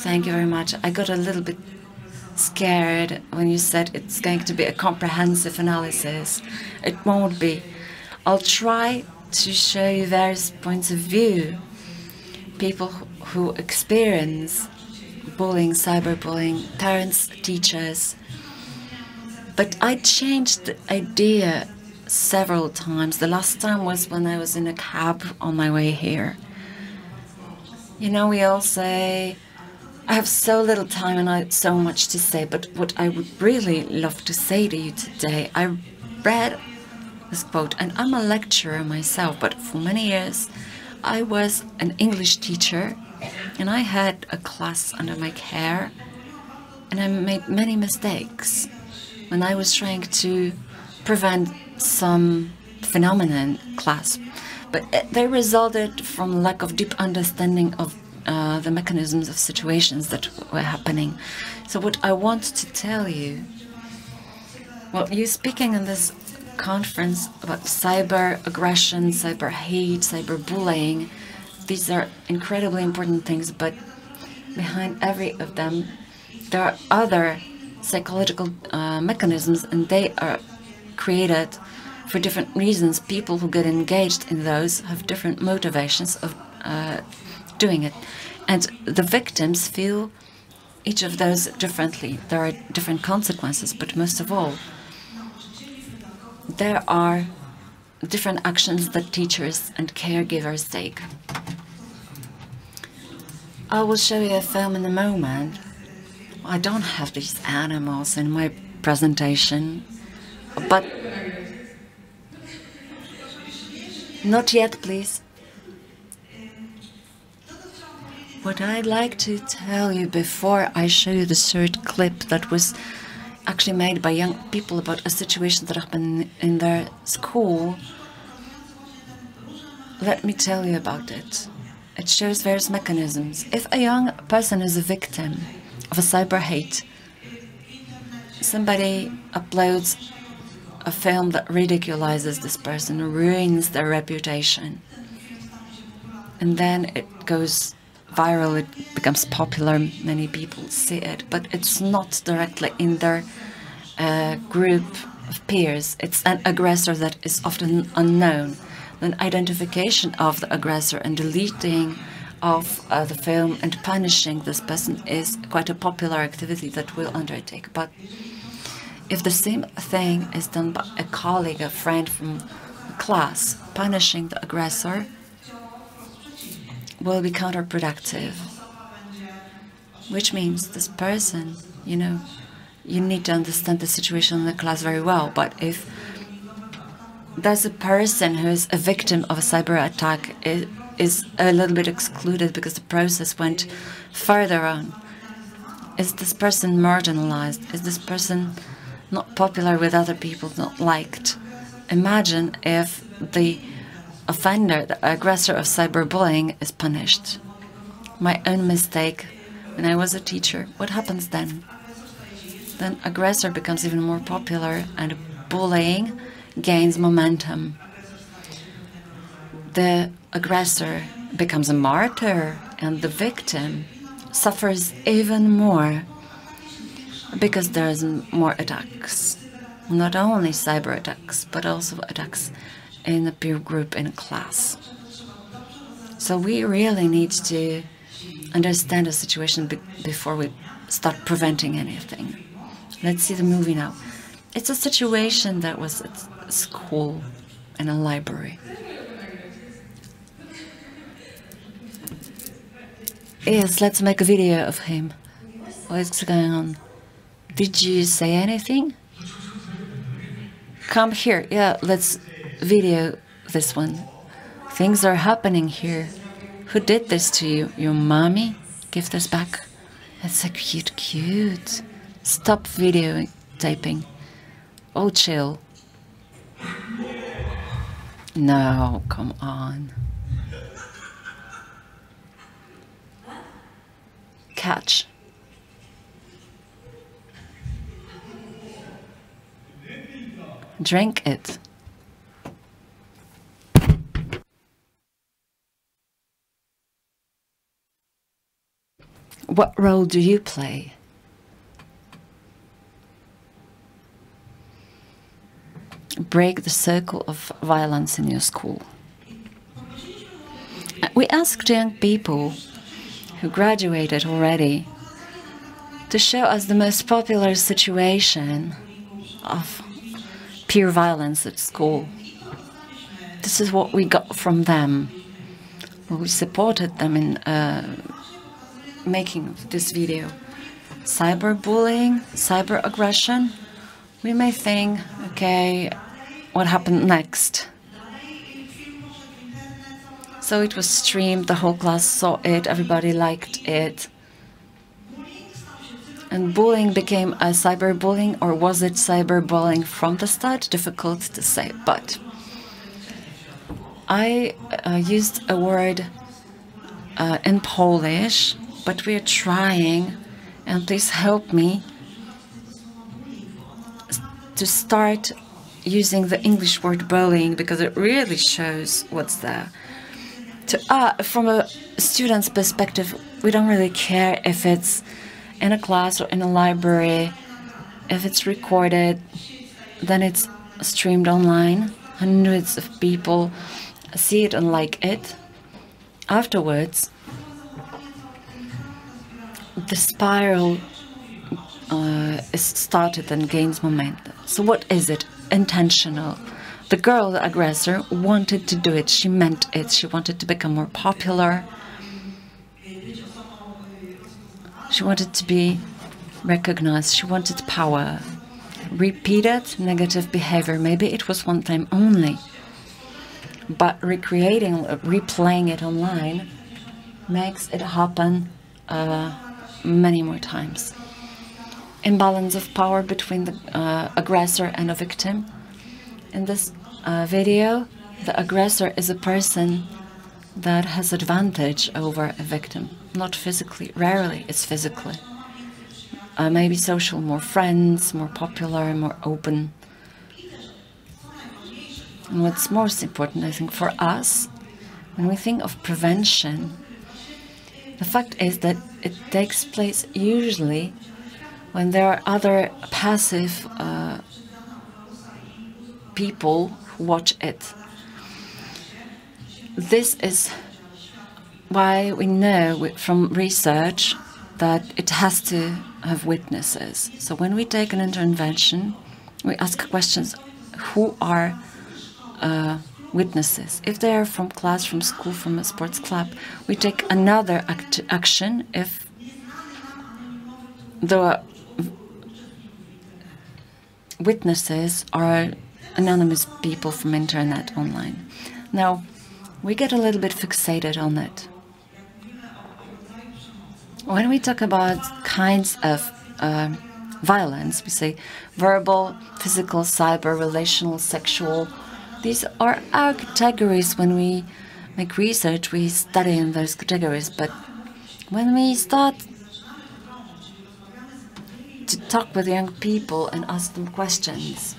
Thank you very much. I got a little bit scared when you said it's going to be a comprehensive analysis. It won't be. I'll try to show you various points of view. People who experience bullying, cyberbullying, parents, teachers. But I changed the idea several times. The last time was when I was in a cab on my way here. You know, we all say, I have so little time and I have so much to say, but what I would really love to say to you today, I read this quote, and I'm a lecturer myself, but for many years I was an English teacher and I had a class under my care, and I made many mistakes when I was trying to prevent some phenomenon class. But they resulted from lack of deep understanding of the mechanisms of situations that were happening. So what I want to tell you, well, you're speaking in this conference about cyber aggression, cyber hate, cyber bullying. These are incredibly important things, but behind every of them, there are other psychological mechanisms, and they are created for different reasons. People who get engaged in those have different motivations of doing it. And the victims feel each of those differently. There are different consequences, but most of all, there are different actions that teachers and caregivers take. I will show you a film in a moment. I don't have these animals in my presentation, but not yet, please. What I'd like to tell you before I show you the third clip that was actually made by young people about a situation that happened in their school, let me tell you about it. It shows various mechanisms. If a young person is a victim of a cyber hate, somebody uploads a film that ridiculizes this person, ruins their reputation, and then it goes viral, it becomes popular, many people see it, but it's not directly in their group of peers. It's an aggressor that is often unknown. Then identification of the aggressor and deleting of the film and punishing this person is quite a popular activity that we'll undertake. But if the same thing is done by a colleague, a friend from the class, punishing the aggressor will be counterproductive, which means this person, you know, you need to understand the situation in the class very well. But if there's a person who is a victim of a cyber attack, it is a little bit excluded because the process went further on. Is this person marginalized? Is this person not popular with other people, not liked? Imagine if the offender, the aggressor of cyberbullying, is punished. My own mistake when I was a teacher, what happens then? Then aggressor becomes even more popular and bullying gains momentum. The aggressor becomes a martyr and the victim suffers even more because there's more attacks. Not only cyber attacks, but also attacks in a peer group, in a class. So we really need to understand the situation before we start preventing anything. Let's see the movie now. It's a situation that was at school, in a library. Yes, let's make a video of him. What's going on? Did you say anything? Come here. Yeah, let's video this one. Things are happening here. Who did this to you? Your mommy? Give this back. That's so cute. Stop videotaping. Oh, chill. No, come on. Catch. Drink it. What role do you play? Break the circle of violence in your school. We asked young people who graduated already to show us the most popular situation of peer violence at school. This is what we got from them. We supported them in making this video. Cyberbullying, cyber aggression. We may think, okay, what happened next? So it was streamed, the whole class saw it, everybody liked it. And bullying became a cyberbullying, or was it cyberbullying from the start? Difficult to say, but I used a word in Polish, but we're trying, and please help me, to start using the English word bullying, because it really shows what's there. From a student's perspective, we don't really care if it's in a class or in a library. If it's recorded, then it's streamed online. Hundreds of people see it and like it. Afterwards, the spiral is started and gains momentum. So what is it? Intentional. The girl, the aggressor, wanted to do it. She meant it. She wanted to become more popular. She wanted to be recognized. She wanted power. Repeated negative behavior. Maybe it was one time only. But replaying it online makes it happen many more times. Imbalance of power between the aggressor and a victim. In this video, the aggressor is a person that has advantage over a victim. Not physically, rarely it's physically. Maybe social, more friends, more popular, more open. And what's most important, I think, for us, when we think of prevention, the fact is that it takes place usually when there are other passive people who watch it. This is why we know from research that it has to have witnesses. So when we take an intervention, we ask questions: who are witnesses? If they are from class, from school, from a sports club, we take another action if the witnesses are anonymous people from internet, online. Now, we get a little bit fixated on it. When we talk about kinds of violence, we say verbal, physical, cyber, relational, sexual. These are our categories. When we make research, we study in those categories. But when we start to talk with young people and ask them questions,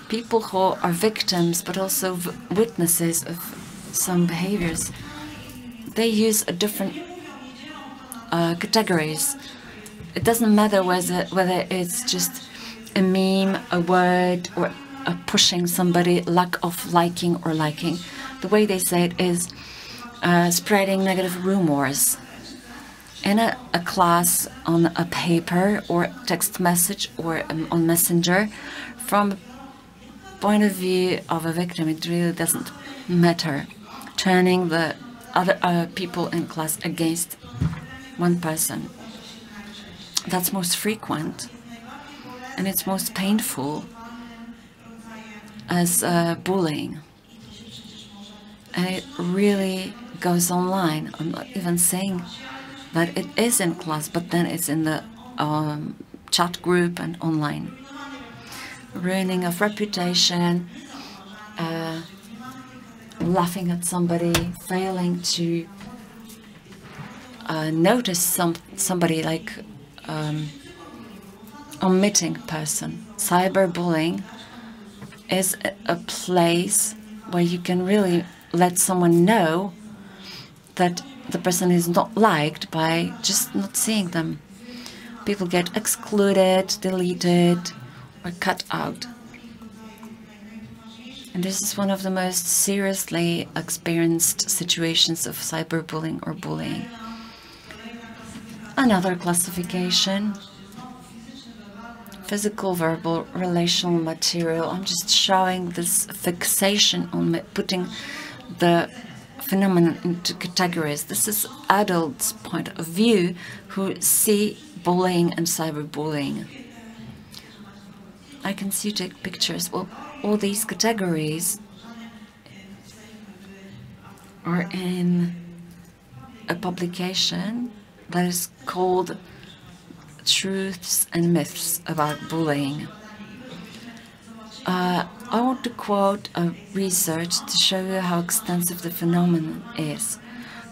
people who are victims but also witnesses of some behaviors, they use a different categories. It doesn't matter whether it's just a meme, a word, or pushing somebody, lack of liking or liking. The way they say it is spreading negative rumors in a class, on a paper or text message or on Messenger. From a point of view of a victim, it really doesn't matter. Turning the other people in class against one person. That's most frequent, and it's most painful as bullying. And it really goes online. I'm not even saying that it is in class, but then it's in the chat group and online. Ruining of reputation, laughing at somebody, failing to notice somebody, like omitting person. Cyberbullying is a place where you can really let someone know that the person is not liked by just not seeing them. People get excluded, deleted, or cut out. And this is one of the most seriously experienced situations of cyberbullying or bullying. Another classification: physical, verbal, relational, material. I'm just showing this fixation on putting the phenomenon into categories. This is adults' point of view who see bullying and cyberbullying. I can see you take pictures. Well, all these categories are in a publication that is called Truths and Myths About Bullying. I want to quote a research to show you how extensive the phenomenon is.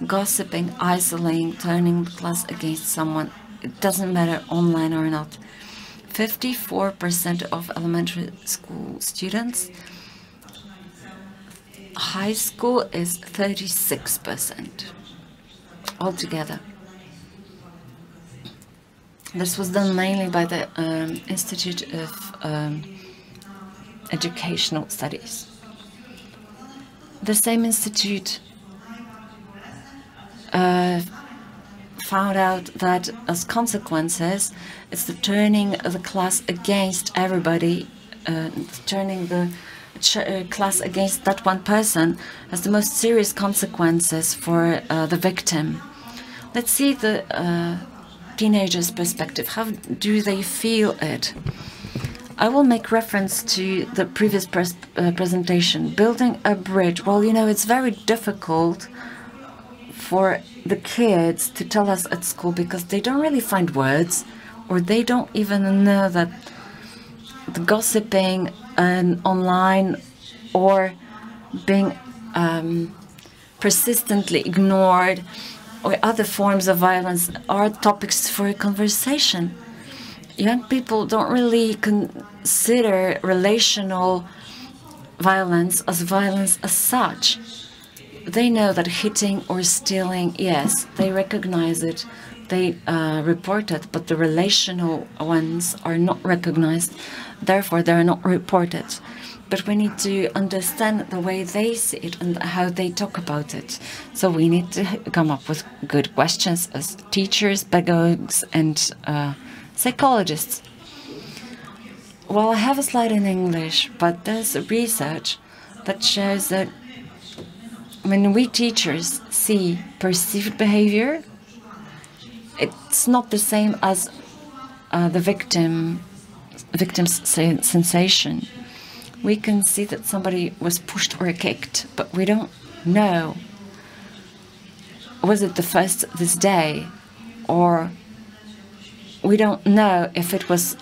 Gossiping, isolating, turning the class against someone, it doesn't matter online or not. 54% of elementary school students. High school is 36% altogether. This was done mainly by the Institute of Educational Studies. The same institute found out that as consequences, it's the turning the class against everybody, turning the class against that one person has the most serious consequences for the victim. Let's see the teenagers' perspective. How do they feel it? I will make reference to the previous presentation. Building a bridge. Well, you know, it's very difficult for the kids to tell us at school because they don't really find words, or they don't even know that the gossiping online or being persistently ignored or other forms of violence are topics for a conversation. Young people don't really consider relational violence as such. They know that hitting or stealing, yes, they recognize it, they report it, but the relational ones are not recognized, therefore they are not reported. But we need to understand the way they see it and how they talk about it. So we need to come up with good questions as teachers, pedagogues, and psychologists. Well, I have a slide in English, but there's research that shows that when we teachers see perceived behavior, it's not the same as the victim's sensation. We can see that somebody was pushed or kicked, but we don't know. Was it the first this day, or we don't know if it was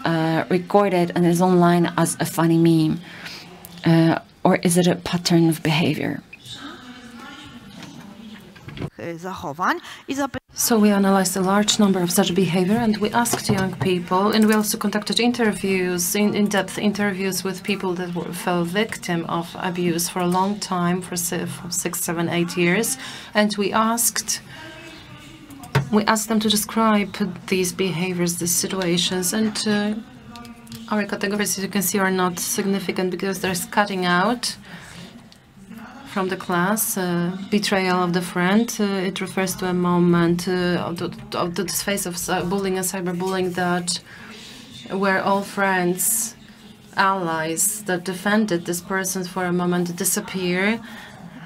recorded and is online as a funny meme, or is it a pattern of behavior? So we analyzed a large number of such behavior, and we asked young people, and we also conducted interviews, in-depth interviews with people that fell victim of abuse for a long time, for 6, 7, 8 years, and we asked them to describe these behaviors, these situations, and our categories, as you can see, are not significant because there's cutting out from the class, betrayal of the friend. It refers to a moment of the phase of bullying and cyberbullying that where all friends, allies that defended this person for a moment disappear,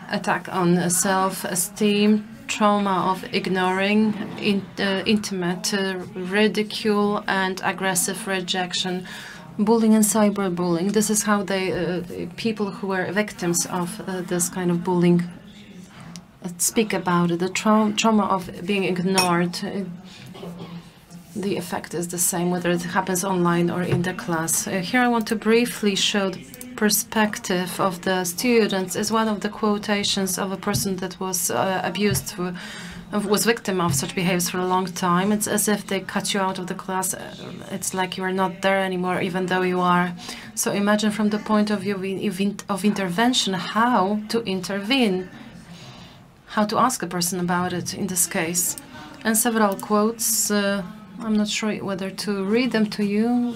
attack on self-esteem, trauma of ignoring, intimate ridicule, and aggressive rejection. Bullying and cyberbullying. This is how people who were victims of this kind of bullying speak about it. The trauma of being ignored. The effect is the same whether it happens online or in the class. Here I want to briefly show the perspective of the students as one of the quotations of a person that was abused, was victim of such behaviors for a long time. It's as if they cut you out of the class. It's like you are not there anymore, even though you are. So imagine from the point of view of intervention, how to intervene, how to ask a person about it in this case. And several quotes, I'm not sure whether to read them to you.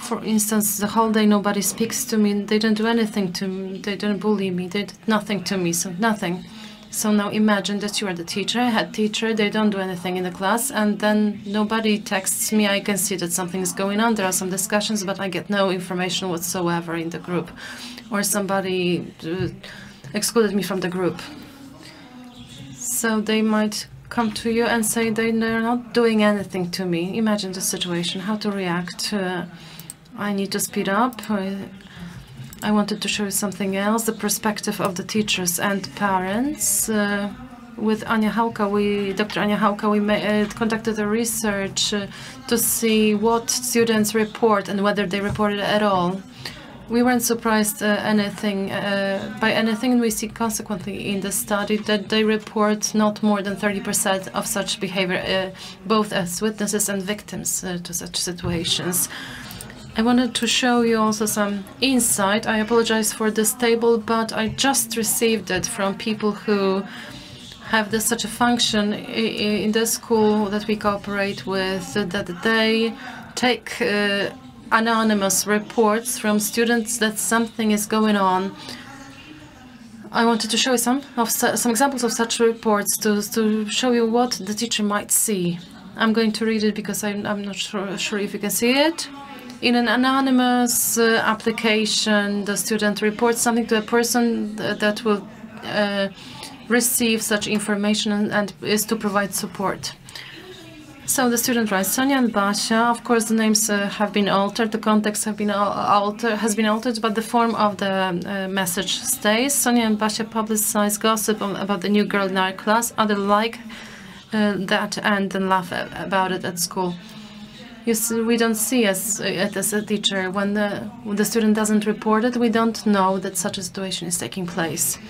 For instance, the whole day nobody speaks to me, they don't do anything to me, they don't bully me, they did nothing to me, so nothing. So now imagine that you are the teacher, head teacher, they don't do anything in the class, and then nobody texts me. I can see that something is going on, there are some discussions, but I get no information whatsoever in the group. Or somebody excluded me from the group. So they might come to you and say they're not doing anything to me. Imagine the situation, how to react. I need to speed up. I wanted to show you something else, the perspective of the teachers and parents. With Ania Hauka, Dr. Ania Hauka, we conducted a research to see what students report and whether they reported at all. We weren't surprised by anything. We see consequently in the study that they report not more than 30% of such behavior, both as witnesses and victims to such situations. I wanted to show you also some insight. I apologize for this table, but I just received it from people who have such a function in the school that we cooperate with, that they take anonymous reports from students that something is going on. I wanted to show you some examples of such reports to show you what the teacher might see. I'm going to read it because I'm not sure if you can see it. In an anonymous application, the student reports something to a person that will receive such information and is to provide support. So the student writes, Sonia and Basia. Of course, the names have been altered, the context has been altered, but the form of the message stays. Sonia and Basia publicize gossip about the new girl in our class. Others like that and then laugh about it at school. You see, we don't see it as a teacher. When the student doesn't report it, we don't know that such a situation is taking place.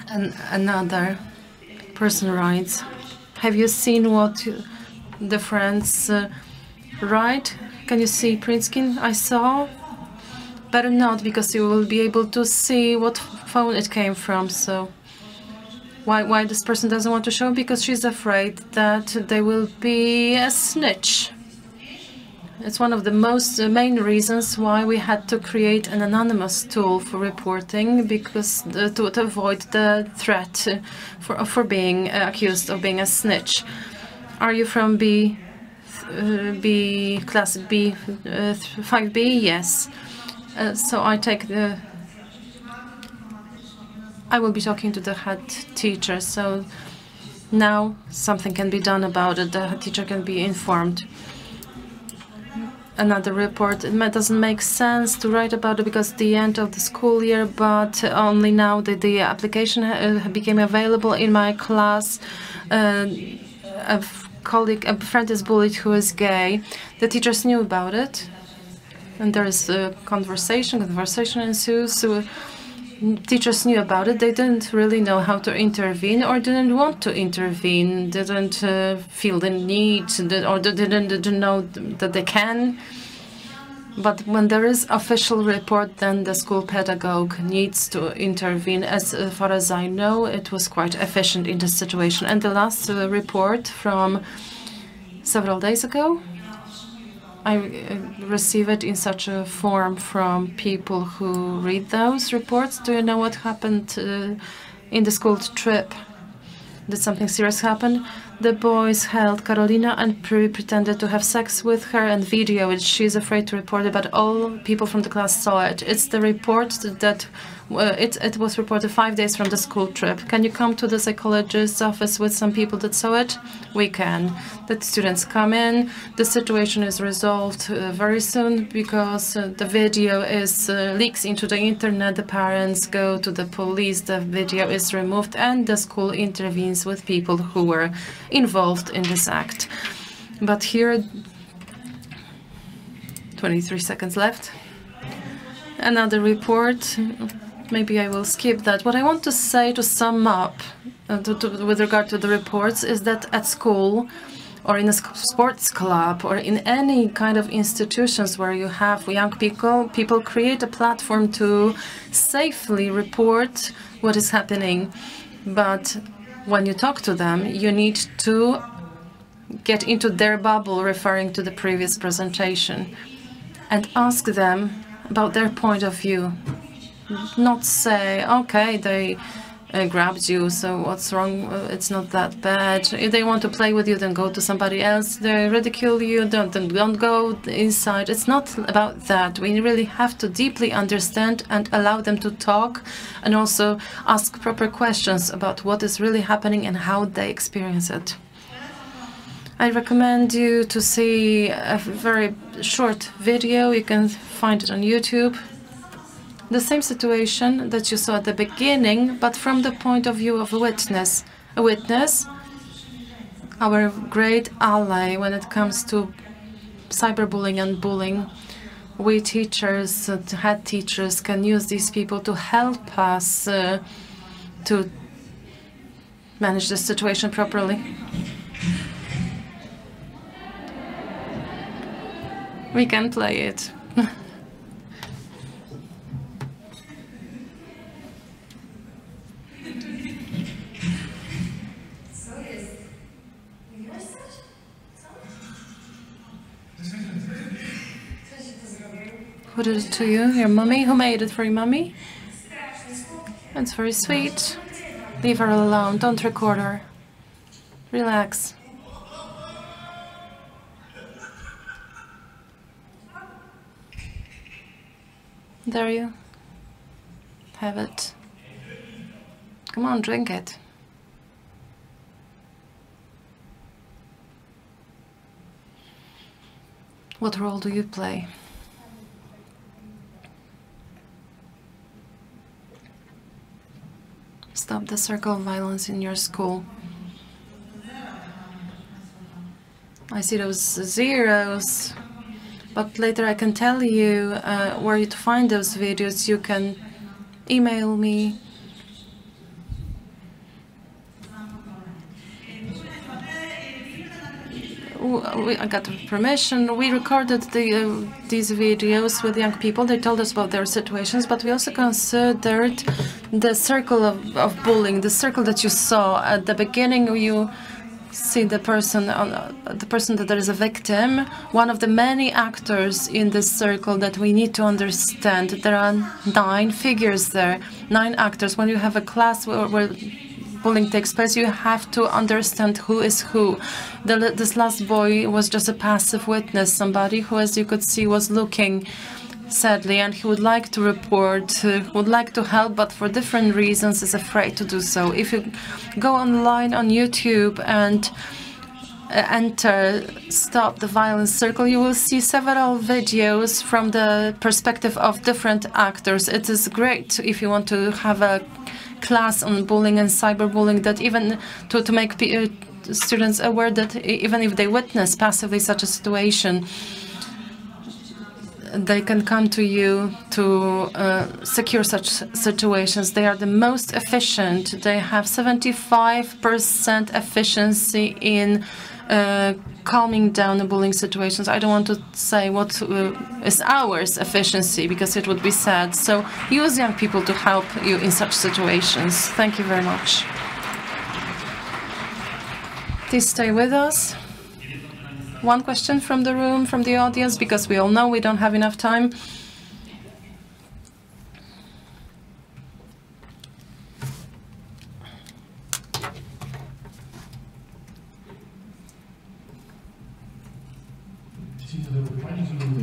And another person writes, have you seen what the friends write? Can you see print screen? I saw. Better not, because you will be able to see what phone it came from. So why this person doesn't want to show? Because she's afraid that they will be a snitch. It's one of the main reasons why we had to create an anonymous tool for reporting, because to avoid the threat for being accused of being a snitch. Are you from class B, 5B? Yes. So I will be talking to the head teacher. So now something can be done about it. The head teacher can be informed. Another report. It doesn't make sense to write about it because it's the end of the school year, but only now that the application became available in my class. A friend is bullied who is gay. The teachers knew about it, and there is a conversation ensues. So teachers knew about it. They didn't really know how to intervene, or didn't want to intervene, didn't feel the need, or didn't know that they can. But when there is official report, then the school pedagogue needs to intervene. As far as I know, it was quite efficient in this situation. And the last report from several days ago, I receive it in such a form from people who read those reports. Do you know what happened in the school trip? Did something serious happen? The boys held Karolina and pretended to have sex with her and video it. She's afraid to report it, but all people from the class saw it. It's the report that it was reported 5 days from the school trip. Can you come to the psychologist's office with some people that saw it? We can. The students come in. The situation is resolved very soon because the video leaks into the internet. The parents go to the police. The video is removed, and the school intervenes with people who were involved in this act. But here, 23 seconds left. Another report. Maybe I will skip that. What I want to say to sum up with regard to the reports is that at school or in a sports club or in any kind of institutions where you have young people create a platform to safely report what is happening. But when you talk to them, you need to get into their bubble, referring to the previous presentation, and ask them about their point of view. Not say, okay, they grabbed you, so what's wrong? It's not that bad. If they want to play with you, then go to somebody else. They ridicule you, don't go inside. It's not about that. We really have to deeply understand and allow them to talk, and also ask proper questions about what is really happening and how they experience it. I recommend you to see a very short video. You can find it on YouTube. The same situation that you saw at the beginning, but from the point of view of a witness. A witness, our great ally when it comes to cyberbullying and bullying. We teachers, head teachers, can use these people to help us to manage the situation properly. We can play it. Who did it to you? Your mummy? Who made it for your mummy? That's very sweet. Leave her alone. Don't record her. Relax. There you have it. Come on, drink it. What role do you play? Stop the circle of violence in your school. I see those zeros, but later I can tell you where to find those videos. You can email me. I got permission. We recorded these videos with young people. They told us about their situations, but we also considered the circle of bullying, the circle that you saw at the beginning. You see the person that there is a victim, one of the many actors in this circle that we need to understand. There are 9 figures there, 9 actors. When you have a class where bullying takes place, you have to understand who is who. This last boy was just a passive witness, somebody who, as you could see, was looking sadly, and he would like to report, would like to help, but for different reasons is afraid to do so. If you go online on YouTube and enter Stop the Violence Circle, you will see several videos from the perspective of different actors. It is great if you want to have a class on bullying and cyberbullying, that even to make students aware that even if they witness passively such a situation, they can come to you to secure such situations. They are the most efficient. They have 75% efficiency in calming down the bullying situations. I don't want to say what is ours efficiency, because it would be sad. So use young people to help you in such situations. Thank you very much. Please stay with us. One question from the room, from the audience, because we all know we don't have enough time.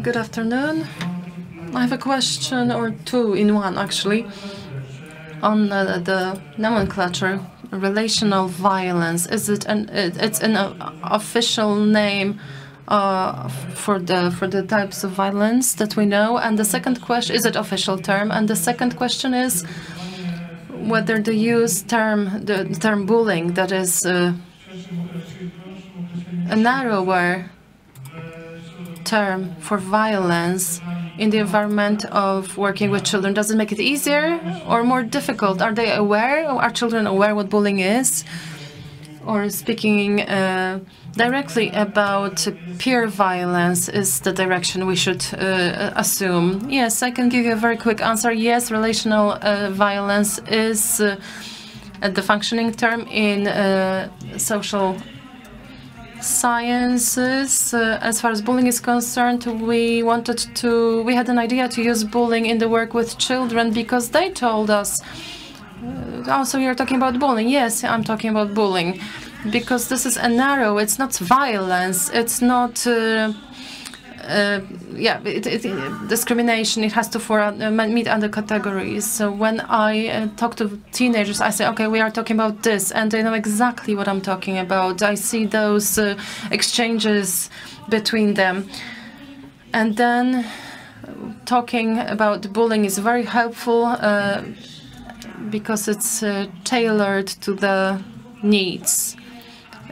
Good afternoon. I have a question or two in one, actually, on the nomenclature. Relational violence. Is it it's an official name for the types of violence that we know? And the second question, is it official term? And the second question is whether the term bullying, that is a narrower term for violence in the environment of working with children, does it make it easier or more difficult? Are they aware? Are children aware what bullying is? Or speaking directly about peer violence is the direction we should assume? Yes, I can give you a very quick answer. Yes, relational violence is the functioning term in social sciences. As far as bullying is concerned, we had an idea to use bullying in the work with children because they told us, oh, so you're talking about bullying? Yes, I'm talking about bullying. Because this is a narrow, it's not violence, it's not discrimination. It has to meet other categories. So when I talk to teenagers, I say, okay, we are talking about this, and they know exactly what I'm talking about. I see those exchanges between them. And then talking about bullying is very helpful because it's tailored to the needs.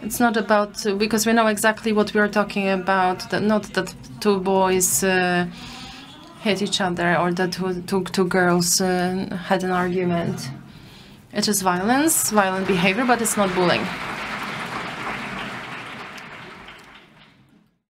It's not about, because we know exactly what we are talking about, not that two boys hit each other or that two girls had an argument. It is violence, violent behavior, but it's not bullying.